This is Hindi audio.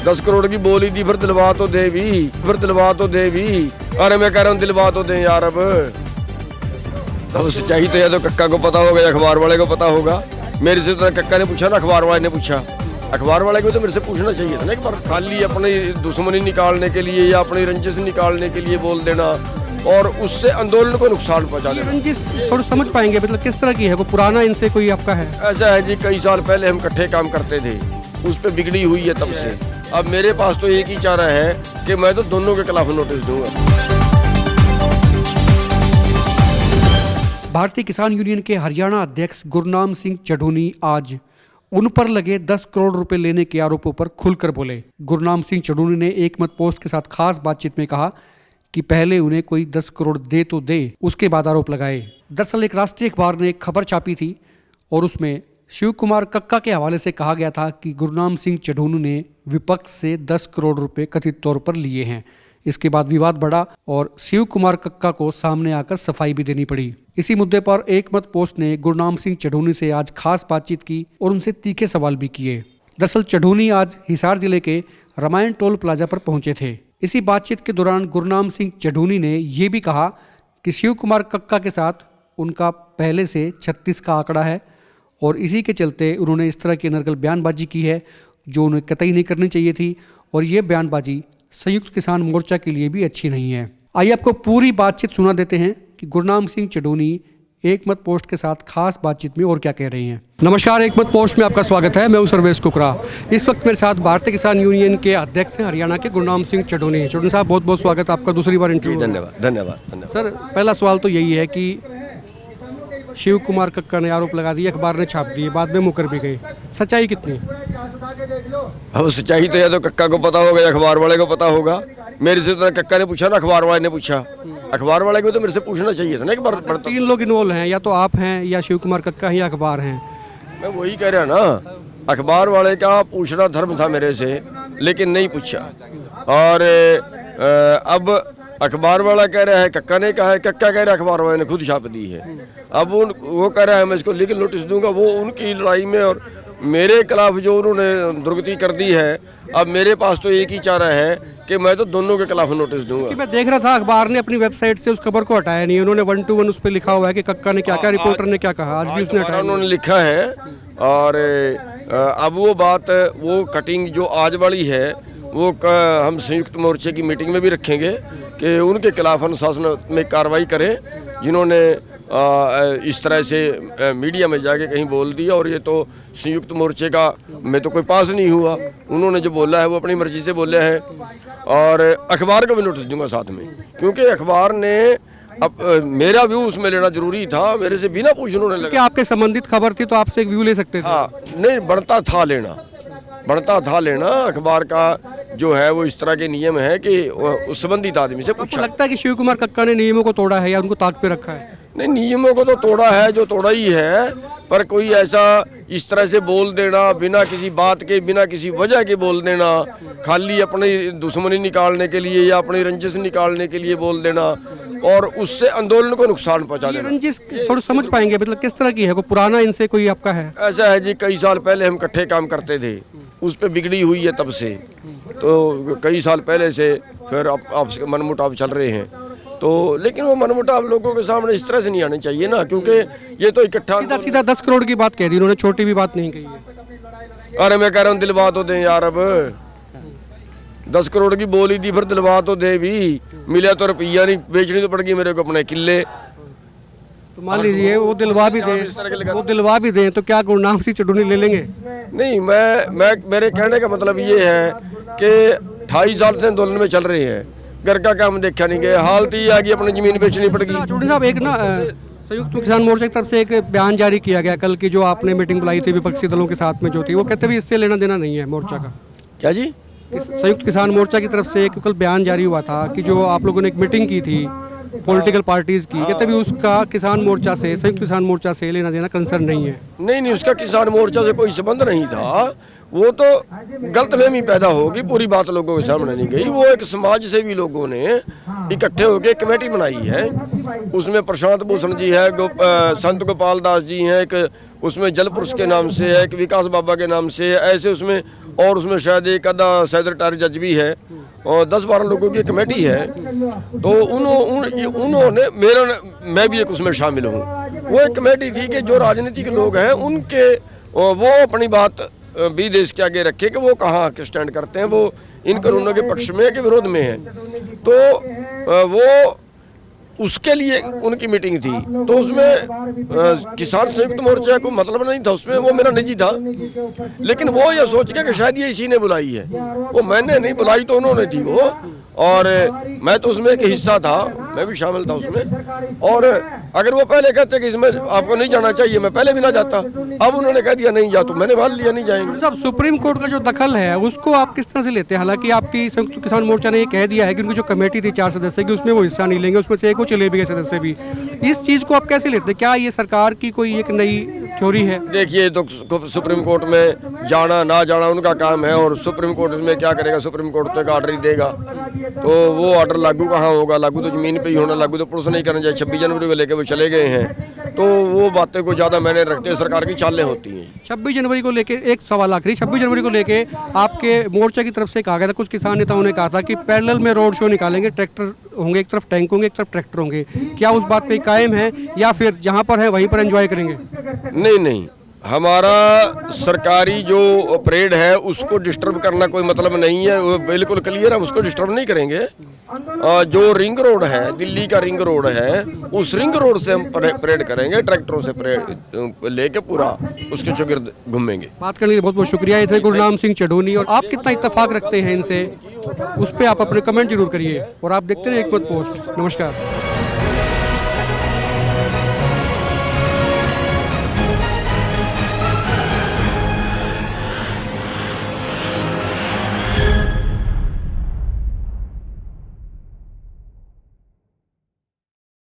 10 करोड़ की बोली थी, फिर दिलवा तो दे भी, अरे मैं कह रहा हूँ दिलवा तो दे यार। अब सच्चाई तो या तो कक्का को पता होगा या अखबार वाले को पता होगा। मेरे से तो कक्का ने पूछा ना, अखबार वाले ने पूछा। अखबार वाले को तो मेरे से पूछना चाहिए था ना एक बार। खाली अपनी दुश्मनी निकालने के लिए या अपनी रंजिश निकालने के लिए बोल देना और उससे आंदोलन को नुकसान पहुंचा देना। रंजिश थोड़ा समझ पाएंगे, मतलब किस तरह की है? कोई पुराना इनसे कोई आपका है? ऐसा है जी, कई साल पहले हम इकट्ठे काम करते थे, उस पर बिगड़ी हुई है तब से। अब मेरे पास तो एक ही चारा है कि मैं तो दोनों के खिलाफ नोटिस दूंगा। भारतीय किसान यूनियन के हरियाणा अध्यक्ष गुरनाम सिंह चढ़ूनी आज उन पर लगे 10 करोड़ रुपए लेने के आरोपों पर खुलकर बोले। गुरनाम सिंह चढ़ूनी ने एक मत पोस्ट के साथ खास बातचीत में कहा कि पहले उन्हें कोई 10 करोड़ दे तो दे, उसके बाद आरोप लगाए। दरअसल एक राष्ट्रीय अखबार ने एक खबर छापी थी और उसमें शिव कुमार कक्का के हवाले से कहा गया था कि गुरनाम सिंह चढ़ूनी ने विपक्ष से 10 करोड़ रुपए कथित तौर पर लिए हैं। इसके बाद विवाद बढ़ा और शिव कुमार कक्का को सामने आकर सफाई भी देनी पड़ी। इसी मुद्दे पर एक मत पोस्ट ने गुरनाम सिंह चढ़ूनी से आज खास बातचीत की और उनसे तीखे सवाल भी किए। दरअसल चढ़ूनी आज हिसार जिले के रामायण टोल प्लाजा पर पहुंचे थे। इसी बातचीत के दौरान गुरनाम सिंह चढ़ूनी ने यह भी कहा कि शिव कुमार कक्का के साथ उनका पहले से 36 का आंकड़ा है और इसी के चलते उन्होंने इस तरह की अनर्गल बयानबाजी की है जो उन्हें कतई नहीं करनी चाहिए थी और ये बयानबाजी संयुक्त किसान मोर्चा के लिए भी अच्छी नहीं है। आइए आपको पूरी बातचीत सुना देते हैं कि गुरनाम सिंह चढ़ूनी एक मत पोस्ट के साथ खास बातचीत में और क्या कह रही हैं। नमस्कार, एक मत पोस्ट में आपका स्वागत है। मैं हूं सर्वेश कुकरा। इस वक्त मेरे साथ भारतीय किसान यूनियन के अध्यक्ष हैं हरियाणा के गुरनाम सिंह चढ़ूनी। चढ़ूनी साहब, बहुत बहुत स्वागत आपका दूसरी बार इंटरव्यू। धन्यवाद। सर, पहला सवाल तो यही है कि शिव कुमार कक्का ने आरोप लगा दिए, अखबार ने छाप दिए, बाद में मुकर भी गए, सच्चाई कितनी? अब सच्चाई तो या तो कक्का को पता होगा या अखबार वाले को पता होगा। मेरे से तो कक्का ने पूछा ना, अखबार वाले ने पूछा। अखबार वाले को तो मेरे से पूछना चाहिए था ना एक बार। 3 लोग इन्वॉल्व हैं, या तो आप हैं या शिव कुमार कक्का हैं या अखबार हैं। मैं वही कह रहा ना, अखबार वाले का पूछना धर्म था मेरे से, लेकिन नहीं पूछा। और अब अखबार वाला कह रहा है कक्का ने कहा है, कक्का कह रहा है अखबार वाले ने खुद छाप दी है। अब वो कह रहा है मैं इसको लीगल नोटिस दूंगा। वो उनकी लड़ाई में और मेरे खिलाफ जो उन्होंने दुर्गति कर दी है, अब मेरे पास तो एक ही चारा है कि मैं तो दोनों के खिलाफ नोटिस दूंगा। मैं देख रहा था अखबार ने अपनी वेबसाइट से उस खबर को हटाया नहीं, उन्होंने 1 to 1 उस पर लिखा हुआ है कि कक्का ने क्या क्या, रिपोर्टर ने क्या कहा, आज भी उसने हटाया। उन्होंने लिखा है और अब वो बात, वो कटिंग जो आज वाली है वो हम संयुक्त मोर्चे की मीटिंग में भी रखेंगे कि उनके खिलाफ अनुशासन में कार्रवाई करें जिन्होंने इस तरह से मीडिया में जाके कहीं बोल दिया। और ये तो संयुक्त मोर्चे का मैं तो कोई पास नहीं हुआ, उन्होंने जो बोला है वो अपनी मर्जी से बोले हैं। और अखबार को भी नोटिस दूंगा साथ में, क्योंकि अखबार ने अब मेरा व्यू उसमें लेना जरूरी था, मेरे से बिना पूछे उन्होंने लगा। आपके संबंधित खबर थी तो आपसे एक व्यू ले सकते थे। हाँ, नहीं बनता था लेना। अखबार का जो है वो इस तरह के नियम है कि उस संबंधित आदमी से पूछा। लगता है कि शिव कुमार कक्का ने नियमों को तोड़ा है या उनको ताक पे रखा है? नहीं, नियमों को तो तोड़ा है, जो तोड़ा ही है, पर कोई ऐसा इस तरह से बोल देना, बिना किसी बात के, बिना किसी वजह के बोल देना, खाली अपनी दुश्मनी निकालने के लिए या अपनी रंजिश निकालने के लिए बोल देना और उससे आंदोलन को नुकसान पहुंचा देना। रंजिश थोड़ा समझ पाएंगे, मतलब किस तरह की है? कोई पुराना इनसे कोई आपका है? ऐसा है जी, कई साल पहले हम इकट्ठे काम करते थे, उस पर बिगड़ी हुई है तब से। तो कई साल पहले से फिर आपस के मनमुटाव चल रहे हैं। तो लेकिन वो मनमुटाव लोगों के सामने इस तरह से नहीं आने चाहिए ना, क्योंकि ये तो इकट्ठा सीधा 10 करोड़ की बात कह दी उन्होंने, छोटी भी बात नहीं कही है। अरे मैं कह रहा हूँ दिलवा तो दें यार। अब 10 करोड़ की बोली थी, फिर दिलवा तो दे भी। मिला तो रुपया नहीं, बेचनी तो पड़ गई मेरे को अपने किले। तो मान लीजिए वो दिलवा भी दें तो क्या गुरनाम सिंह चढ़ूनी ले लेंगे? नहीं, मैं मेरे कहने का मतलब ये है कि 28 साल से आंदोलन में चल रहे हैं, घर का काम देखा नहीं गया, हालत ये आ गई अपनी जमीन बेचनी पड़ गई। चढ़ूनी साहब, एक ना संयुक्त किसान मोर्चा की तरफ से एक बयान जारी किया गया कल की, जो आपने मीटिंग बुलाई थी विपक्षी दलों के साथ में जो थी, वो कहते भी इससे लेना देना नहीं है मोर्चा का। क्या जी? संयुक्त किसान मोर्चा की तरफ से एक कल बयान जारी हुआ था कि जो आप लोगों ने एक मीटिंग की थी पॉलिटिकल पार्टीज की, कहते भी उसका किसान मोर्चा से, संयुक्त किसान मोर्चा से लेना देना कंसर्न नहीं है। नहीं, उसका किसान मोर्चा से कोई संबंध नहीं था। वो तो गलतफहमी पैदा होगी, पूरी बात लोगों के सामने नहीं गई। वो एक समाज सेवी लोगों ने इकट्ठे होकर कमेटी बनाई है। उसमें प्रशांत भूषण जी है, संत गोपाल दास जी हैं, एक उसमें जल पुरुष के नाम से है, एक विकास बाबा के नाम से है, ऐसे उसमें, और उसमें शायद एक आधा शायद रिटायर्ड जज भी है, और 10-12 लोगों की कमेटी है। तो उन्होंने मैं भी एक उसमें शामिल हूँ। वो एक कमेटी थी कि जो राजनीतिक लोग हैं उनके वो अपनी बात भी देश के आगे रखे कि वो कहाँ स्टैंड करते हैं, वो इन कानूनों के पक्ष में है कि विरोध में है। तो वो उसके लिए उनकी मीटिंग थी। तो उसमें किसान संयुक्त मोर्चा को मतलब नहीं था, उसमें वो मेरा निजी था। लेकिन वो ये सोच के कि शायद ये इसी ने बुलाई है, वो मैंने नहीं बुलाई, तो उन्होंने थी वो। और मैं तो उसमें एक हिस्सा था, मैं भी शामिल था उसमें। और अगर वो पहले कहते कि इसमें आपको नहीं जाना चाहिए, मैं पहले भी ना जाता। अब उन्होंने कह दिया नहीं जा, तो मैंने मान लिया नहीं जाएंगे। साहब, सुप्रीम कोर्ट का जो दखल है उसको आप किस तरह से लेते हैं? हालांकि आपकी संयुक्त किसान मोर्चा ने ये कह दिया है कि उनकी जो कमेटी थी 4 सदस्य की, उसमें वो हिस्सा नहीं लेंगे, उसमें से एक वो चले भी गए सदस्य भी। इस चीज़ को आप कैसे लेते हैं? क्या ये सरकार की कोई एक नई थ्योरी है? देखिए, तो सुप्रीम कोर्ट में जाना ना जाना उनका काम है, और सुप्रीम कोर्ट इसमें क्या करेगा? सुप्रीम कोर्ट तो एक ऑर्डर ही देगा, तो वो ऑर्डर लागू कहाँ होगा? लागू तो जमीन पे ही होना, लागू तो पुलिस नहीं करना चाहिए। 26 जनवरी को लेके वो चले गए हैं, तो वो बातें को ज़्यादा मैंने रखते हैं, सरकार की चालें होती हैं। 26 जनवरी को लेके एक सवाल आखिरी, 26 जनवरी को लेके आपके मोर्चा की तरफ से कहा गया था, कुछ किसान नेताओं ने कहा था कि पैरेलल में रोड शो निकालेंगे, ट्रैक्टर होंगे, एक तरफ टैंक होंगे, एक तरफ ट्रैक्टर होंगे। क्या उस बात पे कायम है, या फिर जहाँ पर है वहीं पर एंजॉय करेंगे? नहीं, हमारा सरकारी जो परेड है उसको डिस्टर्ब करना कोई मतलब नहीं है, वो बिल्कुल क्लियर, हम उसको डिस्टर्ब नहीं करेंगे। जो रिंग रोड है, दिल्ली का रिंग रोड है, उस रिंग रोड से हम परेड करेंगे, ट्रैक्टरों से परेड लेके पूरा उसके चौगिर्द घूमेंगे। बात करने के लिए बहुत बहुत शुक्रिया। ये थे गुरनाम सिंह चढ़ूनी। और आप कितना इत्तेफाक रखते हैं इनसे, उस पर आप अपने कमेंट जरूर करिए, और आप देखते रहिए एकमत पोस्ट। नमस्कार।